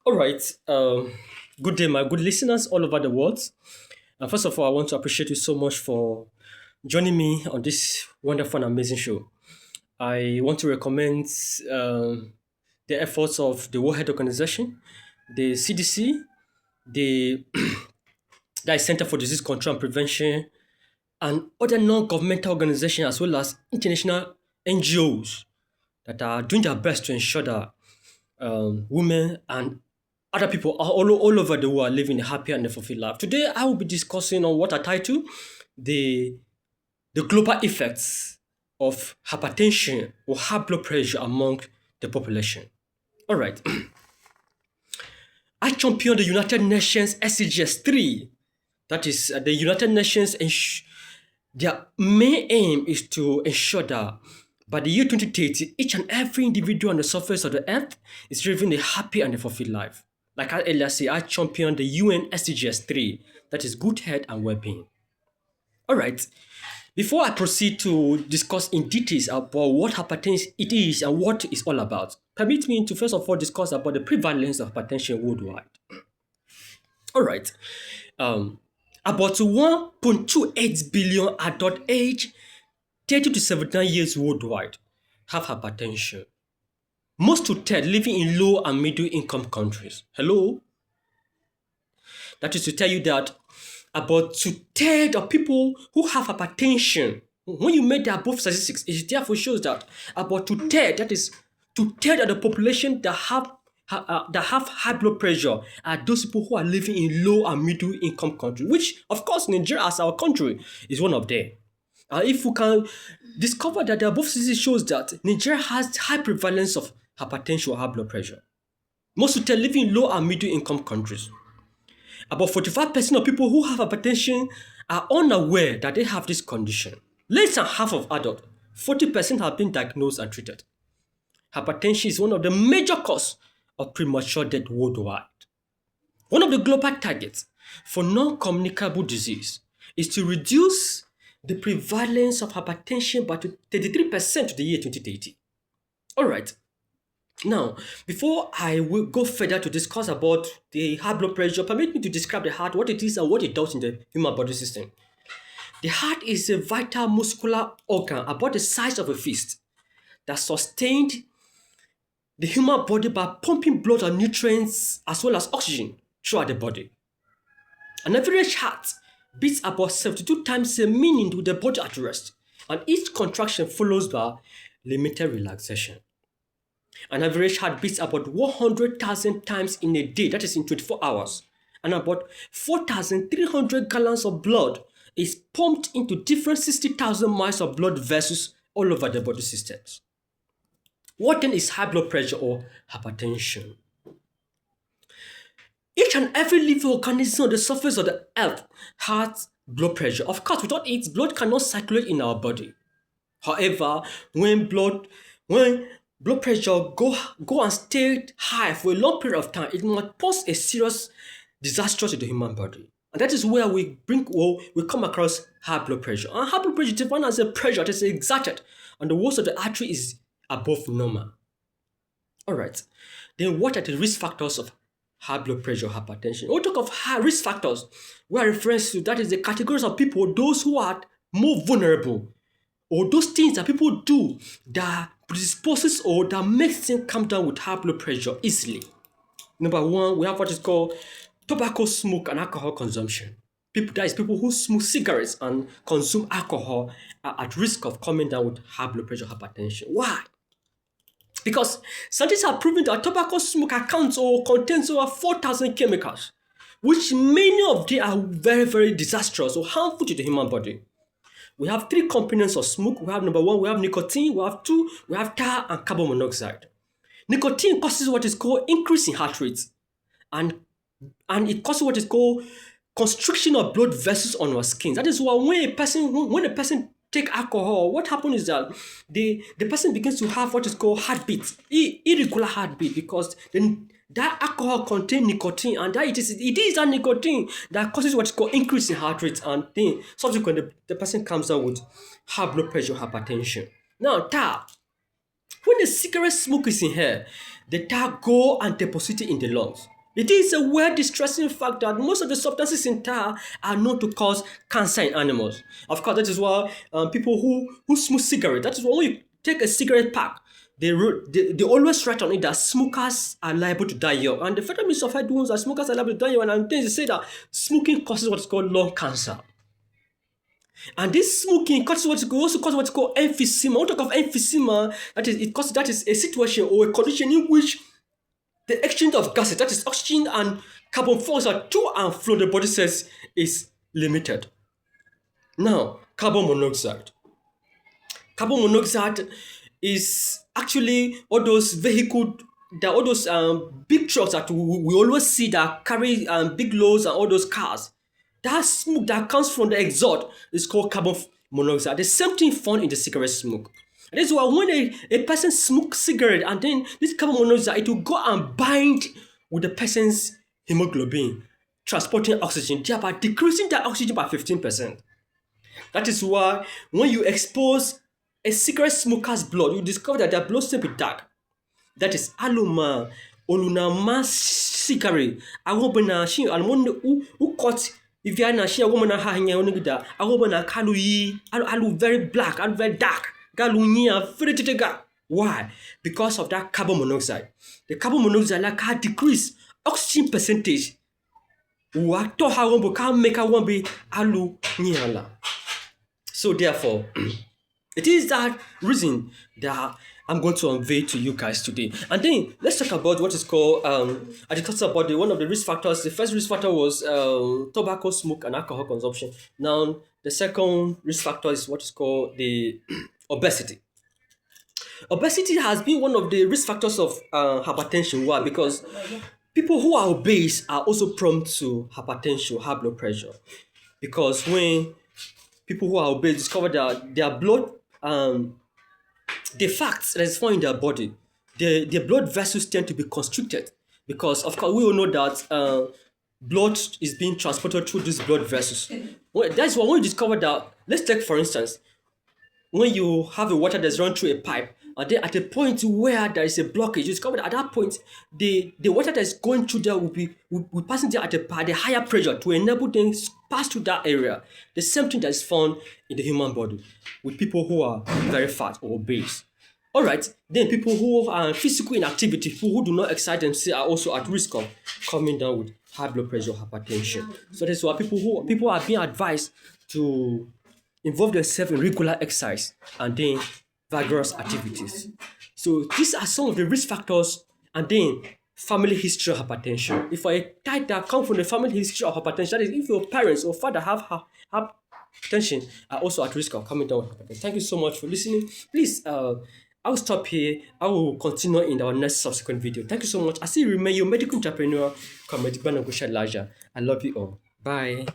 All right. Good day, my good listeners all over the world. First of all, I want to appreciate you so much for joining me on this wonderful and amazing show. I want to recommend the efforts of the World Health Organization, the CDC, the that is Center for Disease Control and Prevention, and other non-governmental organizations as well as international NGOs that are doing their best to ensure that women and other people all over the world are living a happy and a fulfilled life. Today, I will be discussing on what I title the the global effects of hypertension or high blood pressure among the population. All right, I champion the United Nations SCGS 3. That is the United Nations. Their main aim is to ensure that by the year 2030, each and every individual on the surface of the earth is living a happy and a fulfilled life. Like I earlier said, I champion the UN SDGs 3, that is good health and well-being. All right. Before I proceed to discuss in details about what hypertension it is and what it's all about, permit me to first of all discuss about the prevalence of hypertension worldwide. All right. Um, about 1.28 billion adult age 30 to 79 years worldwide have hypertension. Most to third living in low and middle income countries. Hello? That is to tell you that about two-thirds of people who have hypertension, when you make the above statistics, it therefore shows that about two-thirds, that is two-thirds of the population that have high blood pressure are those people who are living in low and middle income countries, which of course Nigeria as our country is one of them. If we can discover that the above statistics shows that Nigeria has high prevalence of hypertension or high blood pressure. Most of them live in low and middle income countries. About 45% of people who have hypertension are unaware that they have this condition. Less than half of adults, 40% have been diagnosed and treated. Hypertension is one of the major causes of premature death worldwide. One of the global targets for non-communicable disease is to reduce the prevalence of hypertension by 33% to the year 2030. All right. Now, before I will go further to discuss about the high blood pressure, permit me to describe the heart, what it is and what it does in the human body system. The heart is a vital muscular organ about the size of a fist that sustains the human body by pumping blood and nutrients as well as oxygen throughout the body. An average heart beats about 72 times a minute with the body at rest, and each contraction follows by limited relaxation. An average heart beats about 100,000 times in a day, that is in 24 hours, and about 4,300 gallons of blood is pumped into different 60,000 miles of blood vessels all over the body systems. What then is high blood pressure or hypertension? Each and every living organism on the surface of the earth has blood pressure. Of course, without it, blood cannot circulate in our body. However, when blood pressure go and stay high for a long period of time, it might pose a serious disaster to the human body. And that is where we come across high blood pressure. And high blood pressure is defined as a pressure that is exerted on the walls of the artery is above normal. All right. Then what are the risk factors of high blood pressure or hypertension? When we talk of high risk factors, we are referring to that is the categories of people, those who are more vulnerable, or those things that people do that predisposes or that makes them come down with high blood pressure easily. Number one, we have what is called tobacco smoke and alcohol consumption. People who smoke cigarettes and consume alcohol are at risk of coming down with high blood pressure hypertension. Why? Because scientists have proven that tobacco smoke accounts or contains over 4,000 chemicals, which many of them are very, very disastrous or harmful to the human body. We have three components of smoke. We have number one, we have nicotine. We have two, we have tar and carbon monoxide. Nicotine causes what is called increase in heart rate, and it causes what is called constriction of blood vessels on our skin. That is why when a person take alcohol, what happens is that the person begins to have what is called heartbeat, irregular heartbeat, because then that alcohol contains nicotine, and it is that nicotine that causes what is called increase in heart rate, and then subsequently the person comes down with high blood pressure, hypertension. Now, tar. When the cigarette smoke is in here, the tar go and deposit it in the lungs. It is a well distressing fact that most of the substances in tar are known to cause cancer in animals. Of course, that is why people who smoke cigarette, that is why when you take a cigarette pack, they always write on it that smokers are liable to die young. And the federal minister of health warns that smokers are liable to die young, and they say that smoking causes what is called lung cancer. And this smoking causes what is also causes what is called emphysema. When we talk of emphysema, that is a situation or a condition in which the exchange of gases, that is oxygen and carbon dioxide to and from the body cells, is limited. Now, carbon monoxide. Carbon monoxide is actually all those all those big trucks that we always see that carry big loads and all those cars. That smoke that comes from the exhaust is called carbon monoxide. The same thing found in the cigarette smoke. And this is why when a person smokes cigarette and then this carbon monoxide, it will go and bind with the person's hemoglobin, transporting oxygen, thereby decreasing that oxygen by 15%. That is why when you expose a cigarette smoker's blood, you discover that their blood stain be dark. That is aluma olunama cigarette. Agobana shi almon u cut if you are na shi agomana ha hanya onigida. Agobana kalu yi alu very black, alu very dark. Galu nya very titega. Why? Because of that carbon monoxide. The carbon monoxide like can decrease oxygen percentage. What to how one can make a one be alu nyala. So therefore, it is that reason that I'm going to unveil to you guys today. And then let's talk about what is called I discussed about one of the risk factors. The first risk factor was tobacco smoke and alcohol consumption. Now the second risk factor is what is called the obesity. Obesity has been one of the risk factors of hypertension. Why? Because people who are obese are also prone to hypertension, high blood pressure. Because when people who are obese discover that their blood, the fats that is found in their body, the blood vessels tend to be constricted because, of course, we all know that blood is being transported through these blood vessels. That's why when you discover that, let's take for instance, when you have a water that's run through a pipe, and then at a point where there is a blockage, you discover that at that point, the water that's going through there will passing there at a higher pressure to enable them to pass through that area. The same thing that is found in the human body with people who are very fat or obese. All right, then people who are physical inactivity, people who do not exercise themselves are also at risk of coming down with high blood pressure, hypertension. So that's why people are being advised to involve themselves in regular exercise and then vigorous activities. So these are some of the risk factors, and then family history of hypertension. If a type that come from the family history of hypertension, that is if your parents or father have hypertension, are also at risk of coming down with hypertension. Thank you so much for listening. Please, I'll stop here. I will continue in our next subsequent video. Thank you so much. I still remain your medical entrepreneur, Comrade Banagusha Laja. I love you all. Bye.